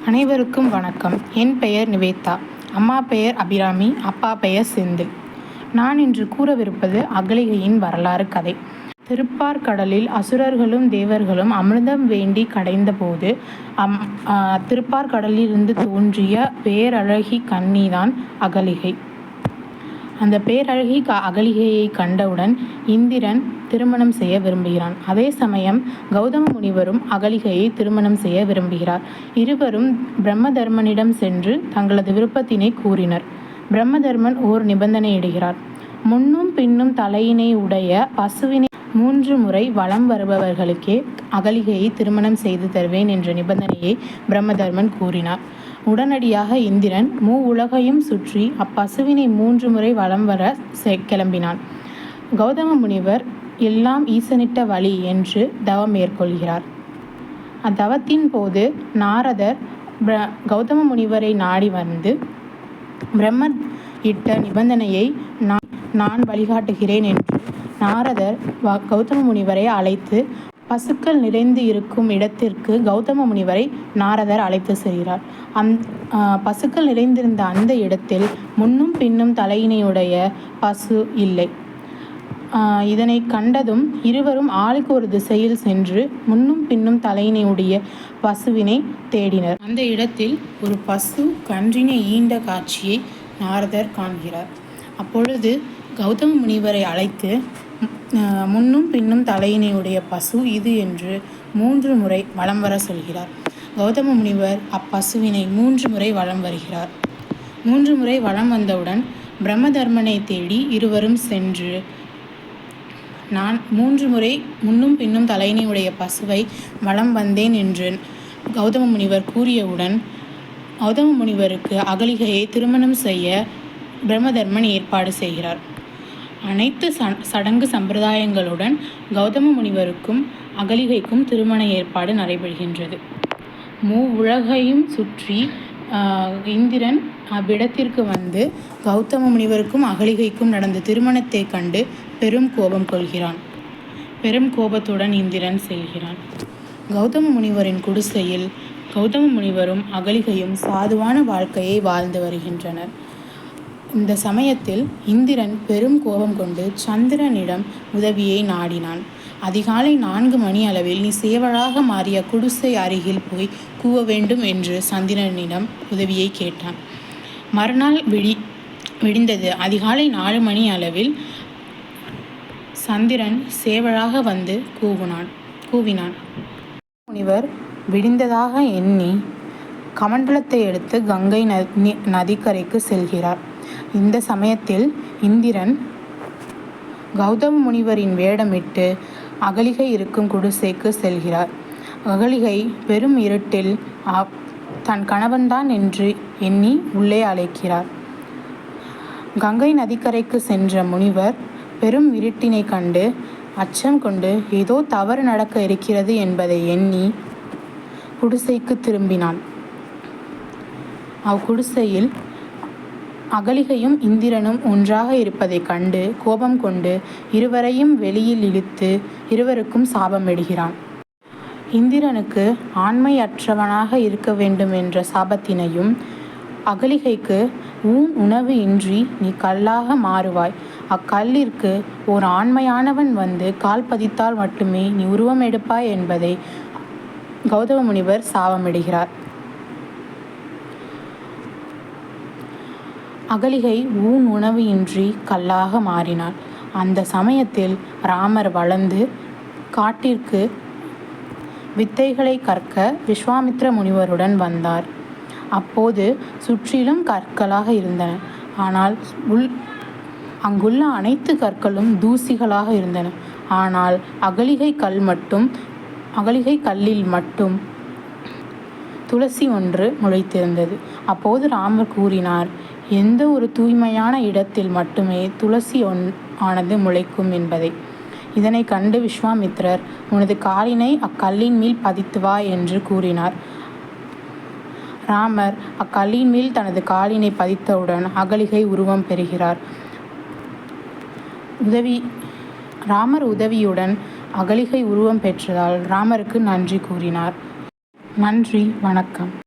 அனைவருக்கும் வணக்கம். என் பெயர் நிவேதா. அம்மா பெயர் அபிராமி, அப்பா பெயர் செந்தில். நான் இன்று கூறவிருப்பது அகலிகையின் வரலாறு கதை. திருப்பார்கடலில் அசுரர்களும் தேவர்களும் அமிர்தம் வேண்டி கடைந்தபோது திருப்பார்கடலிலிருந்து தோன்றிய பேரழகி கன்னிதான் அகலிகை. அந்த பேரழகி அகலிகையை கண்டவுடன் இந்திரன் திருமணம் செய்ய விரும்புகிறான். அதே சமயம் கௌதம முனிவரும் அகலிகையை திருமணம் செய்ய விரும்புகிறார். இருவரும் பிரம்மதர்மனிடம் சென்று தங்களது விருப்பத்தினை கூறினர். பிரம்மதர்மன் ஓர் நிபந்தனையிடுகிறார். முன்னும் பின்னும் தலையினை உடைய பசுவினை 3 முறை வலம் வருபவர்களுக்கே அகலிகையை திருமணம் செய்து தருவேன் என்ற நிபந்தனையை பிரம்மதர்மன் கூறினார். உடனடியாக இந்திரன் உலகையும் சுற்றி அப்பசுவினை 3 முறை வலம் வர கிளம்பினான். கௌதம முனிவர் எல்லாம் ஈசனிட்ட வழி என்று தவம் மேற்கொள்கிறார். அத்தவத்தின் போது நாரதர் கௌதம முனிவரை நாடி வந்து பிரம்மர் இட்ட நிபந்தனையை நான் வழிகாட்டுகிறேன் என்று நாரதர் கௌதம முனிவரை அழைத்து பசுக்கள் நிறைந்து இருக்கும் இடத்திற்கு கௌதம முனிவரை நாரதர் அழைத்து செல்கிறார். பசுக்கள் நிறைந்திருந்த அந்த இடத்தில் முன்னும் பின்னும் தலையினையுடைய பசு இல்லை. இதனை கண்டதும் இருவரும் ஆளுக்கு ஒரு திசையில் சென்று முன்னும் பின்னும் தலையினையுடைய பசுவினை தேடினர். அந்த இடத்தில் ஒரு பசு கன்றினை ஈண்ட காட்சியை நாரதர் காண்கிறார். அப்பொழுது கௌதம முனிவரை அழைத்து முன்னும் பின்னும் தலையினையுடைய பசு இது என்று 3 முறை வலம் வர சொல்கிறார். கௌதம முனிவர் அப்பசுவினை 3 முறை வலம் வருகிறார். 3 முறை வலம் வந்தவுடன் பிரம்மதர்மனை தேடி இருவரும் சென்று நான் 3 முறை முன்னும் பின்னும் தலையினையுடைய பசுவை வலம் வந்தேன் என்று கௌதம முனிவர் கூறியவுடன் கௌதம முனிவருக்கு அகலிகையை திருமணம் செய்ய பிரம்மதர்மன் ஏற்பாடு செய்கிறார். அனைத்து சடங்கு சம்பிரதாயங்களுடன் கௌதம முனிவருக்கும் அகலிகைக்கும் திருமண ஏற்பாடு நடைபெறுகின்றது. உலகையும் சுற்றி இந்திரன் அவ்விடத்திற்கு வந்து கௌதம முனிவருக்கும் அகலிகைக்கும் நடந்த திருமணத்தை கண்டு பெரும் கோபம் கொள்கிறான். பெரும் கோபத்துடன் இந்திரன் செல்கிறான். கௌதம முனிவரின் குடிசையில் கௌதம முனிவரும் அகலிகையும் சாதுவான வாழ்க்கையை வாழ்ந்து வருகின்றனர். இந்த சமயத்தில் இந்திரன் பெரும் கோபம் கொண்டு சந்திரனிடம் உதவியை நாடினான். அதிகாலை 4 மணி அளவில் நீ சேவலாக மாறிய குடிசை அருகில் போய் கூவ வேண்டும் என்று சந்திரனிடம் உதவியை கேட்டான். மறுநாள் விடிந்தது. அதிகாலை 4 மணி அளவில் சந்திரன் சேவலாக வந்து கூவினான். முனிவர் விடிந்ததாக எண்ணி கமண்டலத்தை எடுத்து கங்கை நதிக்கரைக்கு செல்கிறார். இந்த சமயத்தில் இந்திரன் கௌதம முனிவரின் வேடமிட்டு அகலிகை இருக்கும் குடிசைக்கு செல்கிறார். அகலிகை பெரும் இருட்டில் தன் கணவன்தான் என்று எண்ணி உள்ளே அழைக்கிறார். கங்கை நதிக்கரைக்கு சென்ற முனிவர் பெரும் இருட்டினை கண்டு அச்சம் கொண்டு ஏதோ தவறு நடக்க இருக்கிறது என்பதை எண்ணி குடிசைக்கு திரும்பினான். அக்குடிசையில் அகலிகையும் இந்திரனும் ஒன்றாக இருப்பதை கண்டு கோபம் கொண்டு இருவரையும் வெளியில் இழுத்து இருவருக்கும் சாபமிடுகிறான். இந்திரனுக்கு ஆண்மையற்றவனாக இருக்க வேண்டும் என்ற சாபத்தினையும் அகலிகைக்கு உணவு இன்றி நீ கல்லாக மாறுவாய், அக்கல்லிற்கு ஓர் ஆண்மையானவன் வந்து கால் பதித்தால் மட்டுமே நீ உருவம் எடுப்பாய் என்பதை கௌதம முனிவர் சாபமிடுகிறார். அகலிகை உணவு இன்றி கல்லாக மாறினாள். அந்த சமயத்தில் ராமர் வளர்ந்து காட்டிற்கு வித்தைகளை கற்க விஸ்வாமித்ர முனிவருடன் வந்தார். அப்போது சுற்றிலும் கற்களாக இருந்தன. ஆனால் அங்குள்ள அனைத்து கற்களும் தூசிகளாக இருந்தன. ஆனால் அகலிகை கல்லில் மட்டும் துளசி ஒன்று முளைத்திருந்தது. அப்போது ராமர் கூறினார், எந்த ஒரு தூய்மையான இடத்தில் மட்டுமே துளசி ஆனது முளைக்கும் என்பதை. இதனை கண்டு விஸ்வாமித்திரர் உனது காலினை அக்கல்லின் மேல் பதித்து வா என்று கூறினார். ராமர் அக்கல்லின் மேல் தனது காலினை பதித்தவுடன் அகலிகை உருவம் பெறுகிறார். ராமர் உதவியுடன் அகலிகை உருவம் பெற்றதால் ராமருக்கு நன்றி கூறினார். நன்றி, வணக்கம்.